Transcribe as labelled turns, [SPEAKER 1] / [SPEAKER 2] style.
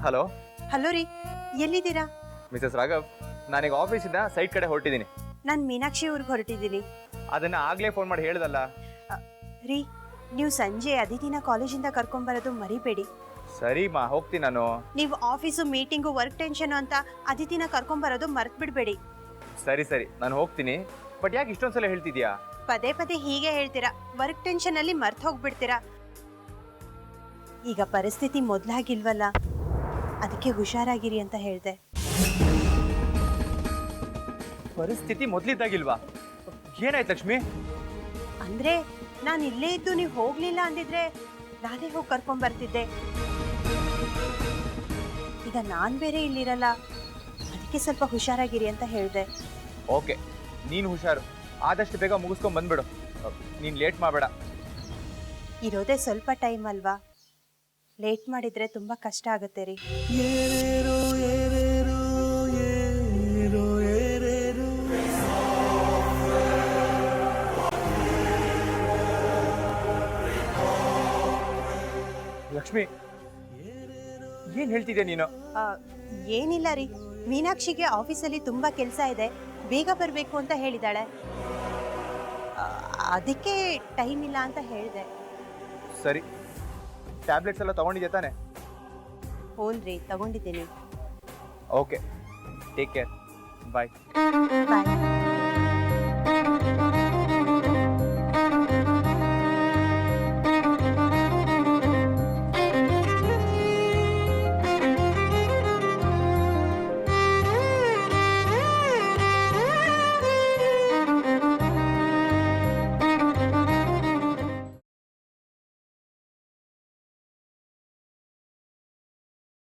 [SPEAKER 1] Hello.
[SPEAKER 2] Hello ರೀ, ಎಲ್ಲಿದ್ದೀರಾ?
[SPEAKER 1] Mrs Raghav, ನಾನೀಗ ಆಫೀಸಿಂದ ಸೈಟ್ ಕಡೆ ಹೊರಟಿದ್ದೀನಿ.
[SPEAKER 2] ನಾನು ಮೀನಾಕ್ಷಿ ಊರಿಗೆ ಹೊರಟಿದ್ದೀನಿ.
[SPEAKER 1] ಅದನ್ನ ಆಗ್ಲೇ ಫೋನ್ ಮಾಡಿ ಹೇಳ್ದಲ್ಲ.
[SPEAKER 2] ರೀ, ನೀವು ಸಂಜೆ ಅದಿತಿನ ಕಾಲೇಜಿಂದ ಕರ್ಕೊಂಬರೋದು ಮರಿಬೇಡಿ.
[SPEAKER 1] ಸರಿಮಾ, ಹೋಗ್ತೀನಿ ನಾನು.
[SPEAKER 2] ನೀವು ಆಫೀಸು, ಮೀಟಿಂಗು, ವರ್ಕ್ ಟೆನ್ಷನ್ ಅಂತ ಅದಿತಿನ ಕರ್ಕೊಂಬರೋದು ಮರ್ತು ಬಿಡಬೇಡಿ.
[SPEAKER 1] ಸರಿ ನಾನು ಹೋಗ್ತೀನಿ. ಬಟ್ ಯಾಕೆ ಇಷ್ಟೊಂದ್ಸಲ ಹೇಳ್ತಿದ್ಯಾ?
[SPEAKER 2] ಪದೇ ಪದೇ ಹೀಗೆ ಹೇಳ್ತೀರಾ, ವರ್ಕ್ ಟೆನ್ಷನ್ ಅಲ್ಲಿ ಮರ್ತು ಹೋಗ್ಬಿಡ್ತೀರಾ. ಈಗ ಪರಿಸ್ಥಿತಿ ಮೊದಲಾಗಿಲ್ವಲ್ಲ, ಅದಕ್ಕೆ ಹುಷಾರಾಗಿರಿ ಅಂತ ಹೇಳಿದೆ.
[SPEAKER 1] ಪರಿಸ್ಥಿತಿ ಮೊದಲಿದ್ದಾಗಿಲ್ವಾ? ಏನಾಯ್ತು ಲಕ್ಷ್ಮಿ?
[SPEAKER 2] ಅಂದ್ರೆ ನಾನು ಇಲ್ಲೇ ಇದ್ದು ನೀವು ಹೋಗ್ಲಿಲ್ಲ ಅಂದಿದ್ರೆ ನಾನೇ ಹೋಗಿ ಕರ್ಕೊಂಡ್ ಬರ್ತಿದ್ದೆ. ಈಗ ನಾನ್ ಬೇರೆ ಇಲ್ಲಿರಲ್ಲ, ಅದಕ್ಕೆ ಸ್ವಲ್ಪ ಹುಷಾರಾಗಿರಿ ಅಂತ ಹೇಳಿದೆ.
[SPEAKER 1] ಓಕೆ, ನೀನು ಹುಷಾರು. ಆದಷ್ಟು ಬೇಗ ಮುಗಿಸ್ಕೊಂಡ್ ಬಂದ್ಬಿಡು. ನೀನು ಲೇಟ್ ಮಾಡಬೇಡ.
[SPEAKER 2] ಇರೋದೇ ಸ್ವಲ್ಪ ಟೈಮ್ ಅಲ್ವಾ, ಲೇಟ್ ಮಾಡಿದ್ರೆ ತುಂಬಾ ಕಷ್ಟ ಆಗುತ್ತೆ ರೀ.
[SPEAKER 1] ಲಕ್ಷ್ಮಿ, ಏನ್ ಹೇಳ್ತಿದ್ಯಾ ನೀನು?
[SPEAKER 2] ಏನಿಲ್ಲ ರೀ, ಮೀನಾಕ್ಷಿಗೆ ಆಫೀಸಲ್ಲಿ ತುಂಬಾ ಕೆಲಸ ಇದೆ, ಬೇಗ ಬರಬೇಕು ಅಂತ ಹೇಳಿದಾಳೆ. ಅದಕ್ಕೆ ಟೈಮ್ ಇಲ್ಲ ಅಂತ ಹೇಳಿದೆ.
[SPEAKER 1] ಸರಿ, ಟ್ಯಾಬ್ಲೆಟ್ಸ್ ಎಲ್ಲ ತಗೊಂಡಿದ್ಯಾ ತಾನೆ?
[SPEAKER 2] ಹ್ಞೂನ್ರಿ, ತಗೊಂಡಿದ್ದೀನಿ.
[SPEAKER 1] Okay, take care. ಬಾಯ್.
[SPEAKER 2] ಬಾಯ್.